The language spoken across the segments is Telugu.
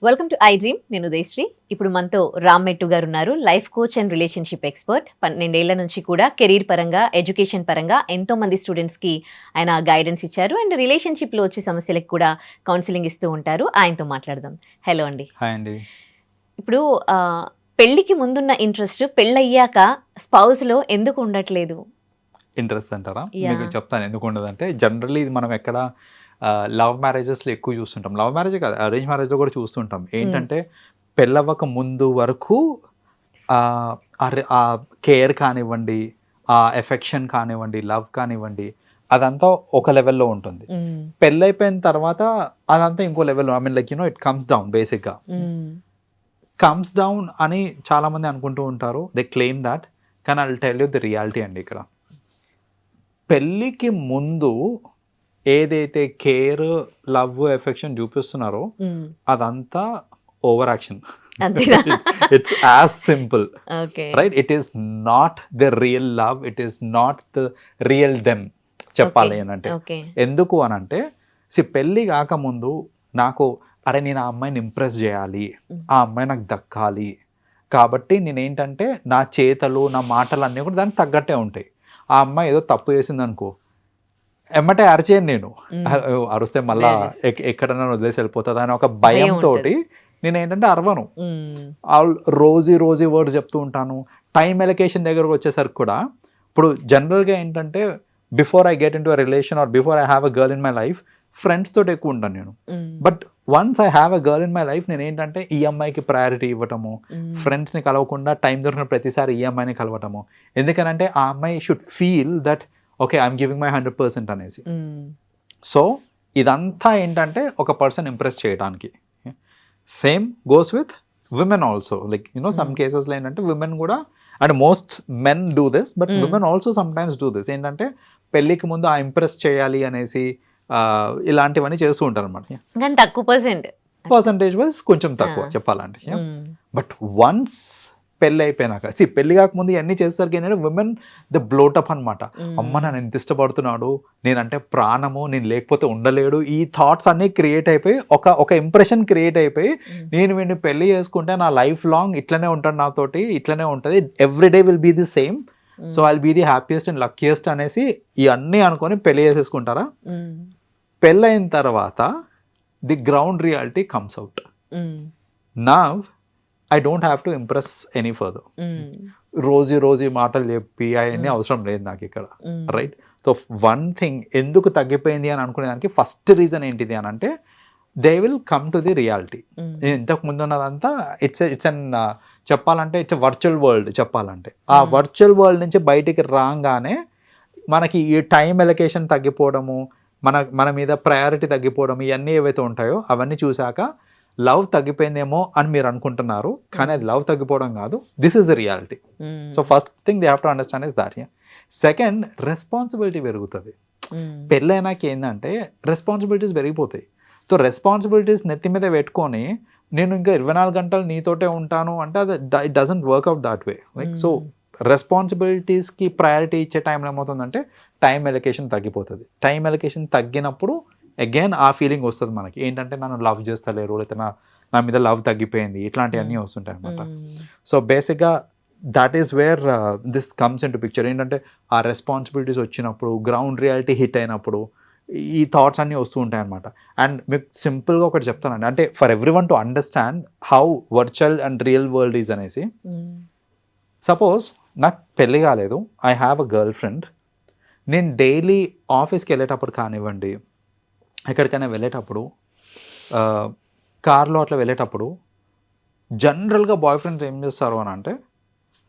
Welcome to I dream. నేను ఉదయశ్రీ. ఇప్పుడు మనతో రామ్ మెట్టు గారు ఉన్నారు. Life coach and relationship expert. 12 ఏళ్ల నుంచి కూడా కెరీర్ పరంగా, ఎడ్యుకేషన్ పరంగా ఎంతో మంది స్టూడెంట్స్కి ఆయన గైడెన్స్ ఇచ్చారు. అండ్ రిలేషన్షిప్లో వచ్చే సమస్యలకు కూడా కౌన్సిలింగ్ ఇస్తూ ఉంటారు. ఆయనతో మాట్లాడదాం. హలో అండి. హాయ్ అండి. ఇప్పుడు పెళ్ళికి ముందున్న ఇంట్రెస్ట్ పెళ్ళయ్యాక స్పౌస్లో ఎందుకు ఉండట్లేదు? ఇంట్రెస్ట్ అంటారా? Yeah. మీకు చెప్తాను ఎందుకు ఉండదంటే, జనరల్లీ ఇది మనం ఎక్కడ లవ్ మ్యారేజెస్లో ఎక్కువ చూస్తుంటాం. లవ్ మ్యారేజ్ కాదు, అరేంజ్ మ్యారేజ్లో కూడా చూస్తుంటాం. ఏంటంటే పెళ్ళవ్వక ముందు వరకు ఆ కేర్ కానివ్వండి, ఆ ఎఫెక్షన్ కానివ్వండి, లవ్ కానివ్వండి, అదంతా ఒక లెవెల్లో ఉంటుంది. పెళ్ళైపోయిన తర్వాత అదంతా ఇంకో లెవెల్లో, I mean like it comes down. బేసిక్గా కమ్స్ డౌన్ అని చాలామంది అనుకుంటూ ఉంటారు. They claim that. కానీ I will tell you the reality అండి. ఇక్కడ పెళ్ళికి ముందు ఏదైతే కేర్, లవ్, ఎఫెక్షన్ చూపిస్తున్నారో అదంతా over action. It's as simple, right? It is not the real love, it is not the real them చెప్పాలి అంటే. ఎందుకు అనంటే, పెళ్ళి కాకముందు నాకు నేను ఆ అమ్మాయిని ఇంప్రెస్ చేయాలి, ఆ అమ్మాయి నాకు దక్కాలి, కాబట్టి నేనేంటంటే నా చేతలు, నా మాటలు అన్నీ కూడా దానికి తగ్గట్టే ఉంటాయి. ఆ అమ్మాయి ఏదో తప్పు చేసింది అనుకో, ఎమ్మటే అరిచేయను నేను. అరిస్తే మళ్ళా ఎక్కడన్నా వదిలేసి వెళ్ళిపోతుంది అని ఒక భయంతో నేను ఏంటంటే అరవను. రోజీ వర్డ్స్ చెప్తూ ఉంటాను. టైం ఎలకేషన్ దగ్గరకు వచ్చేసరికి కూడా, ఇప్పుడు జనరల్గా ఏంటంటే before I get in to a relation are before I have a girl in my life, friends తోటి ఎక్కువ ఉంటాను నేను. But once I have a girl in my life, నేను ఏంటంటే ఈ అమ్మాయికి ప్రయారిటీ ఇవ్వటము, ఫ్రెండ్స్ని కలవకుండా టైం దొరికిన ప్రతిసారి ఈ అమ్మాయిని కలవటము. ఎందుకనంటే ఆ అమ్మాయి should feel that okay, I'm giving my 100% అనేసి. సో ఇదంతా ఏంటంటే ఒక పర్సన్ ఇంప్రెస్ చేయడానికి. Same goes with women also. Like some కేసెస్లో ఏంటంటే విమెన్ కూడా, and most men do this, but women also some times do this. ఏంటంటే పెళ్ళికి ముందు ఆ ఇంప్రెస్ చేయాలి అనేసి ఇలాంటివన్నీ చేస్తూ ఉంటారు అనమాట. తక్కువ పర్సెంటేజ్ వైజ్ కొంచెం తక్కువ చెప్పాలంటే. బట్ వన్స్ పెళ్ళి అయిపోయినాక, పెళ్లి కాకముందు ఇవన్నీ చేసేసరికి ఏంటంటే విమెన్ ద బ్లోటప్ అనమాట. అమ్మ నన్ను ఎంత ఇష్టపడుతున్నాడు, నేనంటే ప్రాణము, నేను లేకపోతే ఉండలేడు, ఈ థాట్స్ అన్నీ క్రియేట్ అయిపోయి ఒక ఇంప్రెషన్ క్రియేట్ అయిపోయి, నేను వీడిని పెళ్లి చేసుకుంటే నా లైఫ్ లాంగ్ ఇట్లనే ఉంటాడు, నాతోటి ఇట్లనే ఉంటుంది, everyday will be the same, so I will be the happiest and luckiest అనేసి ఇవన్నీ అనుకొని పెళ్లి చేసేసుకుంటారా. పెళ్ళైన తర్వాత the ground reality comes out. Now I don't have to impress any further. Rosy మాటలు చెప్పి అవన్నీ అవసరం లేదు నాకు ఇక్కడ, రైట్? సో వన్ థింగ్ ఎందుకు తగ్గిపోయింది అని అనుకునేదానికి ఫస్ట్ రీజన్ ఏంటిది అని అంటే, they will come to the reality. ఇంతకు ముందు ఉన్నదంతా ఇట్స్ అన్ చెప్పాలంటే ఇట్స్ వర్చువల్ వరల్డ్. చెప్పాలంటే ఆ వర్చువల్ వరల్డ్ నుంచి బయటికి రాగానే మనకి ఈ టైం ఎలకేషన్ తగ్గిపోవడము, మన మీద ప్రయారిటీ తగ్గిపోవడం, ఇవన్నీ ఏవైతే ఉంటాయో అవన్నీ చూసాక లవ్ తగ్గిపోయిందేమో అని మీరు అనుకుంటున్నారు, కానీ అది లవ్ తగ్గిపోవడం కాదు. This is the reality. So first thing they have to understand is that. Second, responsibility పెరుగుతుంది. పెళ్ళైనాక ఏంటంటే రెస్పాన్సిబిలిటీస్ పెరిగిపోతాయి. సో రెస్పాన్సిబిలిటీస్ నెత్తి మీద పెట్టుకొని నేను ఇంకా 24 గంటలు నీతోటే ఉంటాను అంటే అది it doesn't work out that way. Like so రెస్పాన్సిబిలిటీస్కి ప్రయారిటీ ఇచ్చే టైంలో ఏమవుతుందంటే టైం ఎలకేషన్ తగ్గిపోతుంది. టైం ఎలకేషన్ తగ్గినప్పుడు అగైన్ ఆ ఫీలింగ్ వస్తుంది మనకి, ఏంటంటే నన్ను లవ్ చేస్తలేరు, లేకపోతే నా మీద లవ్ తగ్గిపోయింది, ఇట్లాంటివన్నీ వస్తుంటాయి అనమాట. సో బేసిక్గా that is where this comes in to picture. ఏంటంటే ఆ రెస్పాన్సిబిలిటీస్ వచ్చినప్పుడు, గ్రౌండ్ రియాలిటీ హిట్ అయినప్పుడు ఈ థాట్స్ అన్నీ వస్తూ ఉంటాయి అనమాట. అండ్ మీకు సింపుల్గా ఒకటి చెప్తానండి, అంటే for every one to understand how virtual and real world is అనేసి. సపోజ్ నాకు పెళ్ళి కాలేదు, I have a girl friend. నేను డైలీ ఆఫీస్కి వెళ్ళేటప్పుడు కానివ్వండి, ఎక్కడికైనా వెళ్ళేటప్పుడు, కార్లో అట్లా వెళ్ళేటప్పుడు జనరల్గా బాయ్ ఫ్రెండ్స్ ఏం చేస్తారు అని అంటే,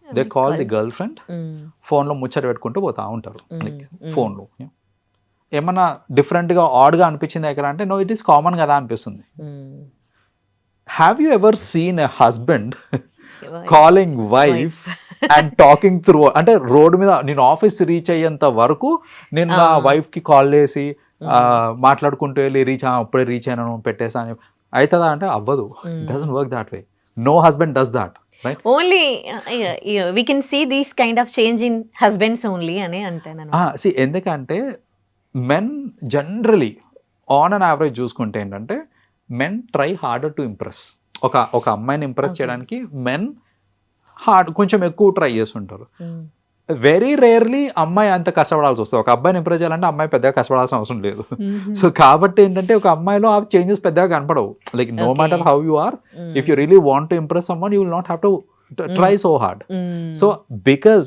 they call the girl friend, ఫోన్లో ముచ్చట పెట్టుకుంటూ పోతూ ఉంటారు. ఫోన్లో ఏమన్నా డిఫరెంట్గా ఆడ్గా అనిపించింది ఎక్కడ అంటే, నో ఇట్ ఈస్ కామన్ కదా అనిపిస్తుంది. Have you ever seen a husband calling wife and talking through, అంటే రోడ్డు మీద నేను ఆఫీస్ రీచ్ అయ్యేంత వరకు నేను నా వైఫ్కి కాల్ చేసి మాట్లాడుకుంటూ వెళ్ళి అప్పుడే రీచ్ అయినాను పెట్టేసాను అవుతుందా అంటే అవ్వదు. Doesn't work that way. No husband does that. Only we can see these kind of change in husbands only అని అంటాను. ఎందుకంటే men generally on and average చూసుకుంటే ఏంటంటే men try harder to impress. ఒక అమ్మాయిని ఇంప్రెస్ చేయడానికి మెన్ కొంచెం ఎక్కువ ట్రై చేస్తుంటారు. వెరీ రేర్లీ అమ్మాయి అంత కష్టపడాల్సి వస్తుంది. ఒక అబ్బాయిని ఇంప్రెస్ చేయాలంటే అమ్మాయి పెద్దగా కష్టపడాల్సిన అవసరం లేదు. సో కాబట్టి ఏంటంటే ఒక అమ్మాయిలో ఆ చేంజెస్ పెద్దగా కనపడవు. Like no matter how you are, if you really want to impress someone, you will not have to try so hard. So because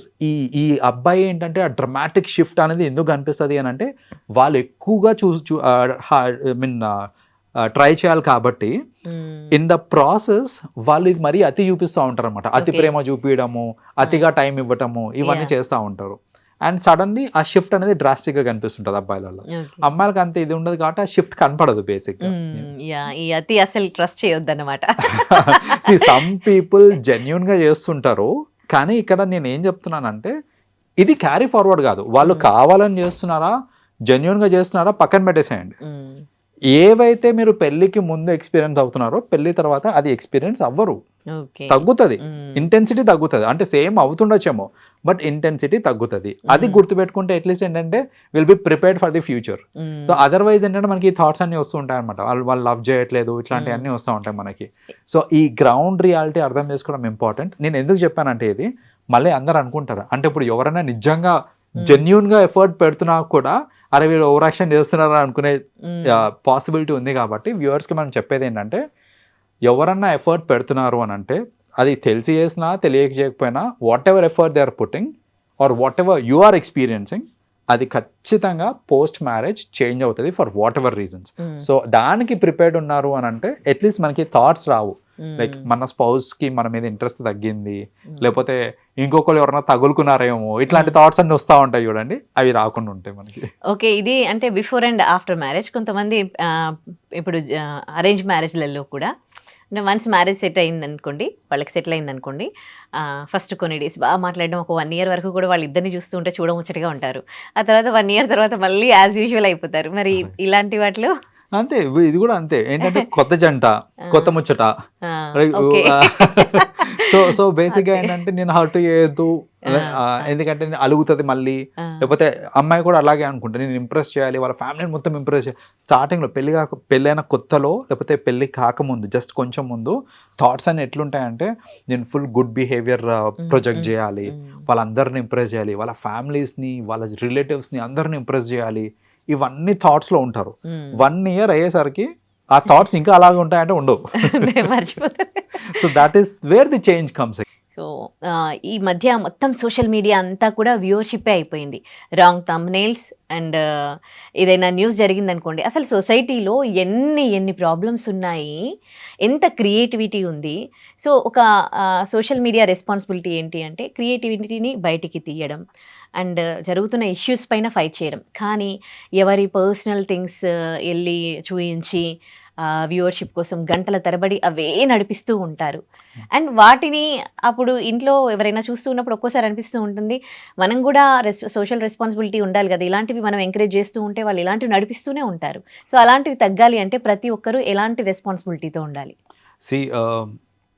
ఈ అబ్బాయి ఏంటంటే ఆ డ్రమాటిక్ షిఫ్ట్ అనేది ఎందుకు కనిపిస్తుంది అని అంటే వాళ్ళు ఎక్కువగా ట్రై చేయాలి కాబట్టి ఇన్ ద ప్రాసెస్ వాళ్ళు ఇది మరీ అతి చూపిస్తూ ఉంటారు అనమాట. అతి ప్రేమ చూపించడము, అతిగా టైం ఇవ్వటము, ఇవన్నీ చేస్తూ ఉంటారు. అండ్ సడన్లీ ఆ షిఫ్ట్ అనేది డ్రాస్టిక్ గా కనిపిస్తుంటది అబ్బాయిలలో. అమ్మాయిలకు అంత ఇది ఉండదు కాబట్టి ఆ షిఫ్ట్ కనపడదు బేసిక్ గా. ఈ అతి అసలు ట్రస్ట్ చేయొద్దు అనమాట. సమ్ పీపుల్ జెన్యున్ గా చేస్తుంటారు, కానీ ఇక్కడ నేను ఏం చెప్తున్నానంటే ఇది క్యారీ ఫార్వర్డ్ కాదు. వాళ్ళు కావాలని చేస్తున్నారా, జెన్యున్ గా చేస్తున్నారా పక్కన పెట్టేసేయండి. ఏవైతే మీరు పెళ్లికి ముందు ఎక్స్పీరియన్స్ అవుతున్నారో పెళ్లి తర్వాత అది ఎక్స్పీరియన్స్ అవ్వరు, తగ్గుతుంది, ఇంటెన్సిటీ తగ్గుతుంది. అంటే సేమ్ అవుతుండొచ్చేమో బట్ ఇంటెన్సిటీ తగ్గుతుంది. అది గుర్తుపెట్టుకుంటే అట్లీస్ట్ ఏంటంటే will be prepared for the future. So otherwise ఏంటంటే మనకి ఈ థాట్స్ అన్ని వస్తూ ఉంటాయి అనమాట. వాళ్ళు లవ్ చేయట్లేదు ఇట్లాంటివన్నీ వస్తూ ఉంటాయి మనకి. సో ఈ గ్రౌండ్ రియాలిటీ అర్థం చేసుకోవడం ఇంపార్టెంట్. నేను ఎందుకు చెప్పానంటే ఇది మళ్ళీ అందరు అనుకుంటారు అంటే ఇప్పుడు ఎవరైనా నిజంగా జెన్యున్ గా ఎఫర్ట్ పెడుతున్నా కూడా అరే వీళ్ళు ఓవర్ యాక్షన్ చేస్తున్నారా అనుకునే పాసిబిలిటీ ఉంది. కాబట్టి వ్యూవర్స్కి మనం చెప్పేది ఏంటంటే ఎవరన్నా ఎఫర్ట్ పెడుతున్నారు అని అంటే అది తెలిసి చేసినా తెలియక చేయకపోయినా whatever effort they are putting or whatever you are experiencing అది ఖచ్చితంగా పోస్ట్ మ్యారేజ్ చేంజ్ అవుతుంది for whatever reasons. So దానికి ప్రిపేర్డ్ ఉన్నారు అని అంటే అట్లీస్ట్ మనకి థాట్స్ రావు లైక్ మన స్పౌస్ కి మన మీద ఇంట్రెస్ట్ తగ్గింది, లేకపోతే ఇంకొకరు ఎవరైనా తగులుకున్నారేమో, ఇట్లాంటి థాట్స్ అన్ని వస్తూ ఉంటాయి చూడండి, అవి రాకుండా ఉంటాయి మనకి. ఓకే, ఇది అంటే బిఫోర్ అండ్ ఆఫ్టర్ మ్యారేజ్. కొంతమంది ఇప్పుడు అరేంజ్ మ్యారేజ్లలో కూడా వన్స్ మ్యారేజ్ సెట్ అయింది అనుకోండి, వాళ్ళకి సెటిల్ అయింది అనుకోండి, ఫస్ట్ కొన్ని డేస్ బాగా మాట్లాడడం, ఒక 1 year వరకు కూడా వాళ్ళు ఇద్దరిని చూస్తూ ఉంటే చూడముచ్చటగా ఉంటారు. ఆ తర్వాత 1 year తర్వాత మళ్ళీ యాజ్ యూజువల్ అయిపోతారు. మరి ఇలాంటి వాటిలో అంతే, ఇది కూడా అంతే. ఏంటంటే కొత్త జంట, కొత్త ముచ్చట. సో బేసిక్ గా ఏంటంటే నేను హర్ట్ చేయొద్దు, ఎందుకంటే నేను అలుగుతుంది మళ్ళీ, లేకపోతే అమ్మాయి కూడా అలాగే అనుకుంటా నేను ఇంప్రెస్ చేయాలి, వాళ్ళ ఫ్యామిలీని మొత్తం ఇంప్రెస్ చేయాలి. స్టార్టింగ్ లో పెళ్ళైన కొత్తలో లేకపోతే పెళ్లి కాకముందు జస్ట్ కొంచెం ముందు థాట్స్ అన్ని ఎట్లుంటాయంటే నేను ఫుల్ గుడ్ బిహేవియర్ ప్రొజెక్ట్ చేయాలి, వాళ్ళందరిని ఇంప్రెస్ చేయాలి, వాళ్ళ ఫ్యామిలీస్ ని వాళ్ళ రిలేటివ్స్ ని అందరిని ఇంప్రెస్ చేయాలి, ఇవన్నీ థాట్స్ లో ఉంటారు. 1 year అయ్యేసరికి ఆ థాట్స్ ఇంకా అలాగే ఉంటాయంటే ఉండవు, మర్చిపోతారు. So that is where the change comes. So ఈ మధ్య మొత్తం సోషల్ మీడియా అంతా కూడా వ్యూవర్షిప్పే అయిపోయింది. రాంగ్ థంబ్నెయిల్స్ అండ్ ఏదైనా న్యూస్ జరిగిందనుకోండి, అసలు సొసైటీలో ఎన్ని ప్రాబ్లమ్స్ ఉన్నాయి, ఎంత క్రియేటివిటీ ఉంది. సో ఒక సోషల్ మీడియా రెస్పాన్సిబిలిటీ ఏంటి అంటే క్రియేటివిటీని బయటికి తీయడం అండ్ జరుగుతున్న ఇష్యూస్ పైన ఫైట్ చేయడం. కానీ ఎవరి పర్సనల్ థింగ్స్ వెళ్ళి చూయించి వ్యూవర్షిప్ కోసం గంటల తరబడి అవే నడిపిస్తూ ఉంటారు. అండ్ వాటిని అప్పుడు ఇంట్లో ఎవరైనా చూస్తూ ఉన్నప్పుడు ఒక్కోసారి అనిపిస్తూ ఉంటుంది, మనం కూడా సోషల్ రెస్పాన్సిబిలిటీ ఉండాలి కదా, ఇలాంటివి మనం ఎంకరేజ్ చేస్తూ ఉంటే వాళ్ళు ఇలాంటివి నడిపిస్తూనే ఉంటారు. సో అలాంటివి తగ్గాలి అంటే ప్రతి ఒక్కరూ ఎలాంటి రెస్పాన్సిబిలిటీతో ఉండాలి?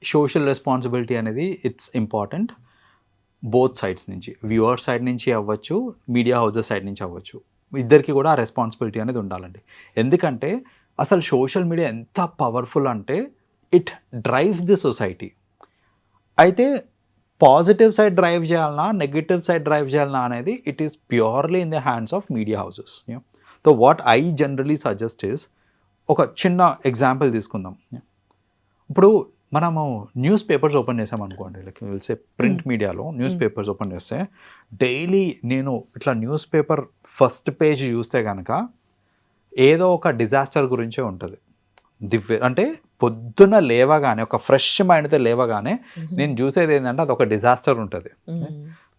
సోషల్ రెస్పాన్సిబిలిటీ అనేది ఇట్స్ ఇంపార్టెంట్ బోత్ సైడ్స్ నుంచి, వ్యూవర్ సైడ్ నుంచి అవ్వచ్చు, మీడియా హౌసెస్ సైడ్ నుంచి అవ్వచ్చు, ఇద్దరికి కూడా ఆ రెస్పాన్సిబిలిటీ అనేది ఉండాలండి. ఎందుకంటే అసలు సోషల్ మీడియా ఎంత పవర్ఫుల్ అంటే ఇట్ డ్రైవ్స్ ది సొసైటీ. అయితే పాజిటివ్ సైడ్ డ్రైవ్ చేయాలన్నా నెగిటివ్ సైడ్ డ్రైవ్ చేయాలన్నా అనేది it is purely in the hands of media houses. So what I generally suggest is, ఒక చిన్న ఎగ్జాంపుల్ తీసుకుందాం. ఇప్పుడు మనము న్యూస్ పేపర్స్ ఓపెన్ చేసామనుకోండి, లైక్ విల్సే ప్రింట్ మీడియాలో న్యూస్ పేపర్స్ ఓపెన్ చేస్తే డైలీ నేను ఇట్లా న్యూస్ పేపర్ ఫస్ట్ పేజ్ చూస్తే కనుక ఏదో ఒక డిజాస్టర్ గురించే ఉంటుంది. అంటే పొద్దున లేవగానే ఒక ఫ్రెష్ మైండ్తో లేవగానే నేను చూసేది ఏంటంటే అది ఒక డిజాస్టర్ ఉంటుంది.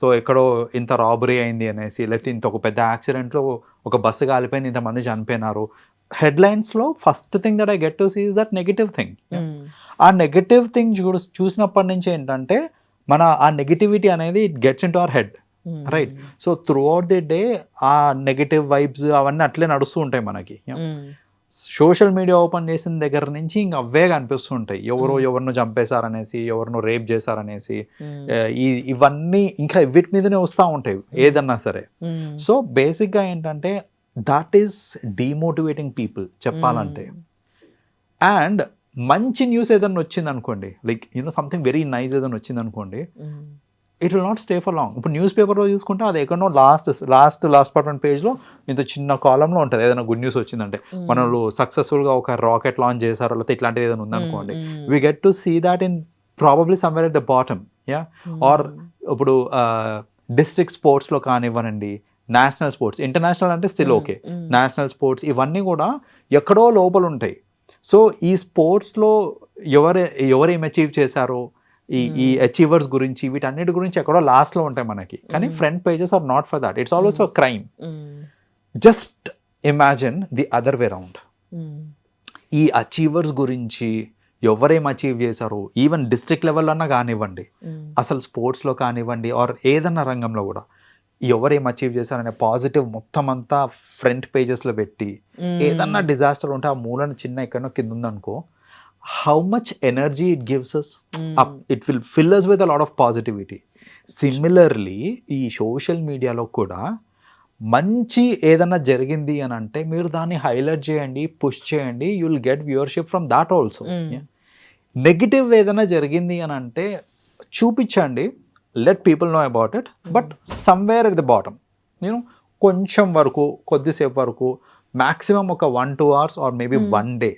సో ఎక్కడో ఇంత రాబరీ అయింది అనేసి, లేకపోతే ఇంత ఒక పెద్ద యాక్సిడెంట్లో ఒక బస్సు కాలిపోయింది, ఇంతమంది చనిపోయినారు. హెడ్లైన్స్లో first thing that I get to see is that negative thing. ఆ నెగిటివ్ థింగ్ చూసినప్పటి నుంచి ఏంటంటే మన ఆ నెగిటివిటీ అనేది it gets into our head, right? So throughout the day ఆ నెగిటివ్ వైబ్స్ అవన్నీ అట్లే నడుస్తూ ఉంటాయి మనకి. సోషల్ మీడియా ఓపెన్ చేసిన దగ్గర నుంచి ఇంక అవే కనిపిస్తూ ఉంటాయి, ఎవరినో చంపేశారనేసి, ఎవరినో రేప్ చేశారనేసి, ఇవన్నీ ఇంకా వీటి మీదనే వస్తూ ఉంటాయి ఏదన్నా సరే. సో బేసిక్గా ఏంటంటే దట్ ఈస్ డీమోటివేటింగ్ పీపుల్ చెప్పాలంటే. అండ్ మంచి న్యూస్ ఏదైనా వచ్చింది అనుకోండి, లైక్ సంథింగ్ వెరీ నైస్ ఏదైనా వచ్చింది అనుకోండి, it will not stay for long. ఇప్పుడు న్యూస్ పేపర్లో చూసుకుంటే అది ఎక్కడో లాస్ట్ పార్ట్ పేజ్లో ఇంత చిన్న కాలంలో ఉంటుంది ఏదైనా గుడ్ న్యూస్ వచ్చిందంటే. మనలో సక్సెస్ఫుల్గా ఒక రాకెట్ లాంచ్ చేశారు, లేకపోతే ఇట్లాంటిది ఏదైనా ఉందనుకోండి, we get to see that in probably somewhere at the bottom. Or ఇప్పుడు డిస్ట్రిక్ట్ స్పోర్ట్స్లో కానివ్వనండి, నేషనల్ స్పోర్ట్స్, ఇంటర్నేషనల్ అంటే స్టిల్ ఓకే, నేషనల్ స్పోర్ట్స్ ఇవన్నీ కూడా ఎక్కడో లోపల ఉంటాయి. సో ఈ స్పోర్ట్స్లో ఎవరేం అచీవ్ చేశారో, ఈ అచీవర్స్ గురించి, వీటన్నిటి గురించి ఎక్కడో లాస్ట్లో ఉంటాయి మనకి. కానీ front pages are not for that. It's also a crime. Just imagine the other way round. ఈ అచీవర్స్ గురించి ఎవరేం అచీవ్ చేశారో, ఈవెన్ డిస్ట్రిక్ట్ లెవెల్ అన్నా కానివ్వండి, అసలు స్పోర్ట్స్లో కానివ్వండి, ఆర్ ఏదన్నా రంగంలో కూడా ఎవరేం అచీవ్ చేశారనే పాజిటివ్ మొత్తం అంతా ఫ్రంట్ పేజెస్లో పెట్టి, ఏదన్నా డిజాస్టర్ ఉంటే ఆ మూలను చిన్న ఎక్కడో కింద ఉందనుకో, how much energy it gives us, it will fill us with a lot of positivity. Similarly ఈ సోషల్ మీడియాలో కూడా మంచి ఏదన్నా జరిగింది అని అంటే మీరు దాన్ని హైలైట్ చేయండి, పుష్ చేయండి, you will get viewership from that also. Negative ఏదైనా జరిగింది అని అంటే చూపించండి, let people know about it, but somewhere at the bottom కొంచెం వరకు, కొద్దిసేపు వరకు, మ్యాక్సిమం ఒక 1-2 hours ఆర్ మేబీ 1 day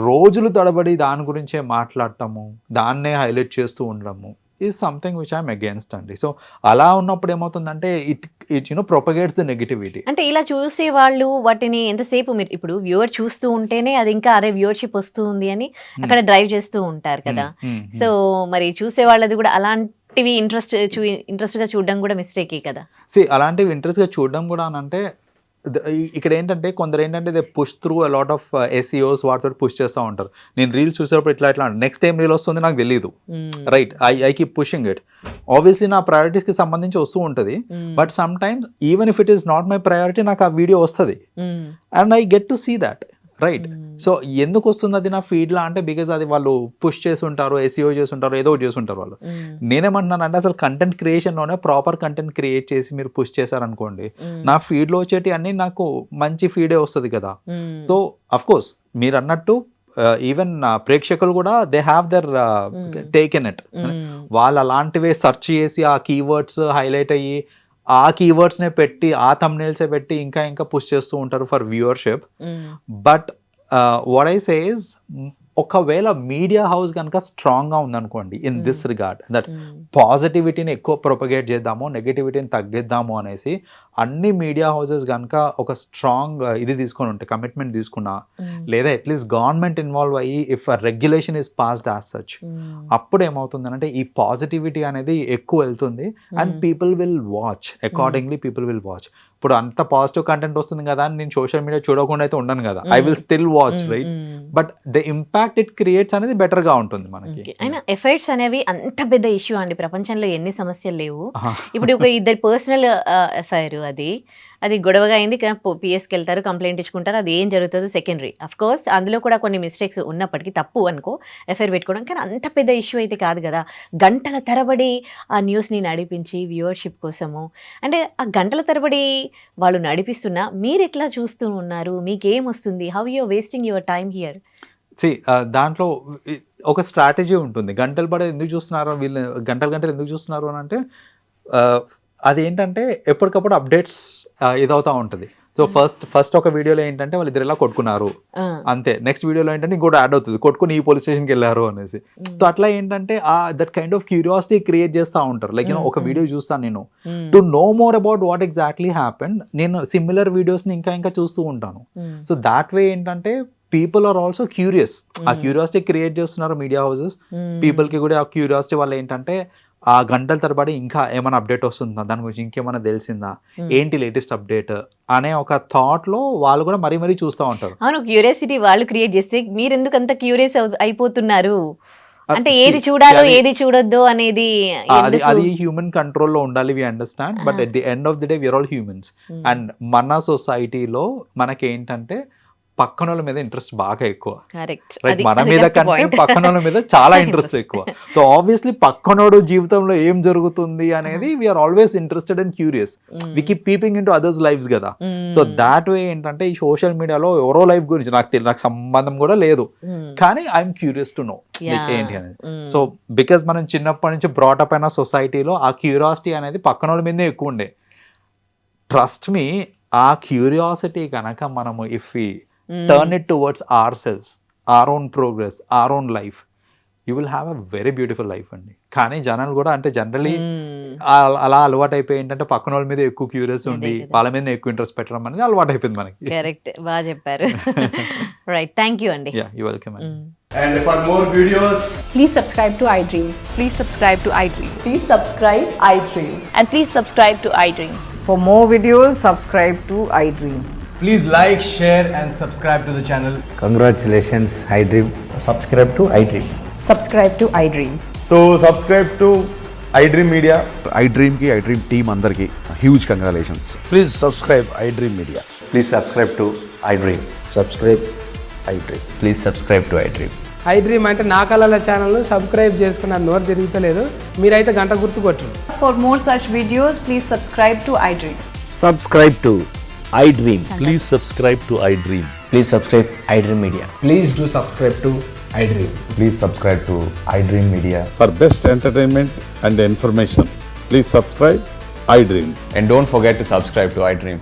రోజులు తడబడి దాని గురించే మాట్లాడటము, దాన్నే హైలైట్ చేస్తూ ఉండడము is something which I'm against అండి. సో అలా ఉన్నప్పుడు ఏమవుతుందంటే ఇట్ ప్రొపగేట్స్ ద నెగిటివిటీ. అంటే ఇలా చూసే వాళ్ళు వాటిని ఎంతసేపు మీరు ఇప్పుడు వ్యూవర్ చూస్తూ ఉంటేనే అది ఇంకా అరే వ్యూవర్షిప్ వస్తుంది అని అక్కడ డ్రైవ్ చేస్తూ ఉంటారు కదా. సో మరి చూసే వాళ్ళది కూడా అలాంటివి ఇంట్రెస్ట్గా చూడడం కూడా మిస్టేకే కదా. అలాంటివి ఇంట్రెస్ట్గా చూడడం కూడా అని అంటే ఇక్కడ ఏంటంటే కొందరు ఏంటంటే they push through a lot of SEOs వాటితో పుష్ చేస్తూ ఉంటారు. నేను రీల్స్ చూసేటప్పుడు ఇట్లా నెక్స్ట్ టైం రీల్ వస్తుంది నాకు తెలియదు, right, I keep pushing it. Obviously నా ప్రయారిటీస్కి సంబంధించి వస్తూ ఉంటుంది, but sometimes even if it is not my priority నాకు ఆ వీడియో వస్తుంది and I get to see that, right. So ఎందుకు వస్తుంది అది నా ఫీడ్లో అంటే బికాజ్ అది వాళ్ళు పుష్ చేసి ఉంటారు, SEO చేసి ఉంటారు, ఏదో ఒకటి చేసి ఉంటారు వాళ్ళు. నేనేమంటున్నాను అంటే అసలు కంటెంట్ క్రియేషన్లోనే ప్రాపర్ కంటెంట్ క్రియేట్ చేసి మీరు పుష్ చేశారనుకోండి, నా ఫీడ్లో వచ్చేటి అన్నీ నాకు మంచి ఫీడే వస్తుంది కదా. సో అఫ్ కోర్స్ మీరు అన్నట్టు ఈవెన్ ప్రేక్షకులు కూడా they have their take in it. వాళ్ళు అలాంటివే సెర్చ్ చేసి ఆ కీవర్డ్స్ హైలైట్ అయ్యి ఆ కీవర్డ్స్నే పెట్టి ఆ థంబ్నెయిల్సే పెట్టి ఇంకా పుష్ చేస్తూ ఉంటారు for viewership. But what I say is, ఒకవేళ మీడియా హౌస్ కనుక స్ట్రాంగ్గా ఉందనుకోండి ఇన్ దిస్ రిగార్డ్, దట్ పాజిటివిటీని ఎక్కువ ప్రొపగేట్ చేద్దాము, నెగిటివిటీని తగ్గిద్దాము అనేసి అన్ని మీడియా హౌసెస్ కనుక ఒక స్ట్రాంగ్ ఇది తీసుకొని ఉంటే, కమిట్మెంట్ తీసుకున్నా, లేదా అట్లీస్ట్ గవర్నమెంట్ ఇన్వాల్వ్ అయ్యి if regulation is passed as such, అప్పుడు ఏమవుతుంది అంటే ఈ పాజిటివిటీ అనేది ఎక్కువ వెళ్తుంది and people will watch accordingly, people will watch. ఇప్పుడు అంత పాజిటివ్ కంటెంట్ వస్తుంది కదా అని నేను సోషల్ మీడియా చూడకుండా అయితే ఉండను కదా, I will still watch, right. But the impact it creates అనేది బెటర్ గా ఉంటుంది మనకి. అయినా ఎఫైర్స్ అనేవి అంత పెద్ద ఇష్యూ అండి, ప్రపంచంలో ఎన్ని సమస్యలు లేవు. ఇప్పుడు ఒక ఇద్దరు పర్సనల్ ఎఫ్ఐఆర్ అది గొడవగా అయింది, పిఎస్కి వెళ్తారు, కంప్లైంట్ ఇచ్చుకుంటారు, అది ఏం జరుగుతుందో సెకండరీ. అఫ్ కోర్స్ అందులో కూడా కొన్ని మిస్టేక్స్ ఉన్నప్పటికీ తప్పు అనుకో ఎఫ్ఐఆర్ పెట్టుకోవడం, కానీ అంత పెద్ద ఇష్యూ అయితే కాదు కదా. గంటల తరబడి ఆ న్యూస్ని నడిపించి వ్యూవర్షిప్ కోసము, అంటే ఆ గంటల తరబడి వాళ్ళు నడిపిస్తున్నా మీరు ఎట్లా చూస్తూ ఉన్నారు, మీకేం వస్తుంది, how you wasting your time here? దాంట్లో ఒక స్ట్రాటజీ ఉంటుంది. గంటలు పడే ఎందుకు చూస్తున్నారు వీళ్ళు, గంటలు ఎందుకు చూస్తున్నారు అని అంటే అదేంటంటే ఎప్పటికప్పుడు అప్డేట్స్ ఇదవుతూ ఉంటుంది. సో ఫస్ట్ ఒక వీడియోలో ఏంటంటే వాళ్ళు ఇద్దరు ఇలా కొట్టుకున్నారు అంతే, నెక్స్ట్ వీడియోలో ఏంటంటే ఇంకోటి యాడ్ అవుతుంది, కొట్టుకుని ఈ పోలీస్ స్టేషన్కి వెళ్ళారు అనేసి. సో అట్లా ఏంటంటే that kind of curiosity create చేస్తూ ఉంటారు. లైక్ ఒక వీడియో చూస్తాను నేను to know more about what exactly happened, నేను సిమిలర్ వీడియోస్ని ఇంకా చూస్తూ ఉంటాను. సో దాట్ వే ఏంటంటే పీపుల్ ఆర్ ఆల్సో క్యూరియస్, ఆ క్యూరియాసిటీ క్రియేట్ చేస్తున్నారు మీడియా హౌసెస్. పీపుల్కి కూడా ఆ క్యూరియాసిటీ వల్ల ఏంటంటే ఆ గంటల తరబడి ఇంకా ఏమైనా అప్డేట్ వస్తుందా, దాని గురించి ఇంకేమైనా తెలిసిందా, ఏంటి లేటెస్ట్ అప్డేట్ అనే ఒక థాట్ లో వాళ్ళు కూడా మరీ చూస్తూ ఉంటారు. అవును, క్యూరియాసిటీ వాళ్ళు క్రియేట్ చేస్తే మీరు ఎందుకు అంత క్యూరియస్ అయిపోతున్నారు అంటే, ఏది చూడాలో ఏది చూడొద్దు అనేది అది హ్యూమన్ కంట్రోల్లో ఉండాలి, we understand. But at the end of the day we're all humans. And మన సొసైటీలో మనకి ఏంటంటే పక్కన వాళ్ళ మీద ఇంట్రెస్ట్ బాగా ఎక్కువ. కరెక్ట్. రైట్, మన మీద కంటే పక్కన వాళ్ళ మీద చాలా ఇంట్రెస్ట్ ఎక్కువ. సో ఆబ్వియస్లీ పక్కనోడు జీవితంలో ఏం జరుగుతుంది అనేది we're always interested and curious. We keep peeping into others lives కదా. సో దాట్ వే ఏంటంటే ఈ సోషల్ మీడియాలో ఎవరో లైఫ్ గురించి నాకు సంబంధం కూడా లేదు, కానీ ఐఎమ్ క్యూరియస్ టు నో ఏంటి అనేది. సో బికాస్ మనం చిన్నప్పటి నుంచి బ్రాటప్ అయిన సొసైటీలో ఆ క్యూరియాసిటీ అనేది పక్కన వాళ్ళ మీదే ఎక్కువ ఉండే. ట్రస్ట్ మీ, ఆ క్యూరియాసిటీ కనుక మనము if we turn it towards ourselves, our own progress, our own life, you will have a very beautiful life అండి. కానీ జనాలు కూడా అంటే జనరలీ అలా అలవాటు అయిపోయి ఏంటంటే పక్కన వాళ్ళ మీద ఎక్కువ క్యూరియస్ ఉండి వాళ్ళ మీద ఎక్కువ ఇంట్రెస్ట్ పెట్టడం అనేది అలవాటు అయిపోయింది మనకి. కరెక్ట్, బాగా చెప్పారు. రైట్, థ్యాంక్ యూ అండి. యా, యూ వెల్కమ్ అండి. And for more videos, Please subscribe to iDream. Please subscribe to iDream. Please subscribe iDream. And please subscribe to iDream. For more videos, subscribe to iDream. please like, share and subscribe to the channel. Congratulations, iDream. Subscribe to iDream. Subscribe to iDream. So subscribe to iDream Media. iDream ki iDream team andarki huge congratulations. Please subscribe iDream Media. Please subscribe to iDream. Subscribe iDream. Please subscribe to iDream. iDream అంటే నా కళల ఛానల్ సబ్స్క్రైబ్ చేసుకున్న నోరు తిరుగుతలేదు, మీరైతే గంట గుర్తు కొట్టండి. For more such videos, please subscribe to iDream. Subscribe to iDream. Please subscribe to iDream. Please subscribe iDream Media. Please do subscribe to iDream. Please subscribe to iDream Media. For best entertainment and information, please subscribe iDream. And don't forget to subscribe to iDream.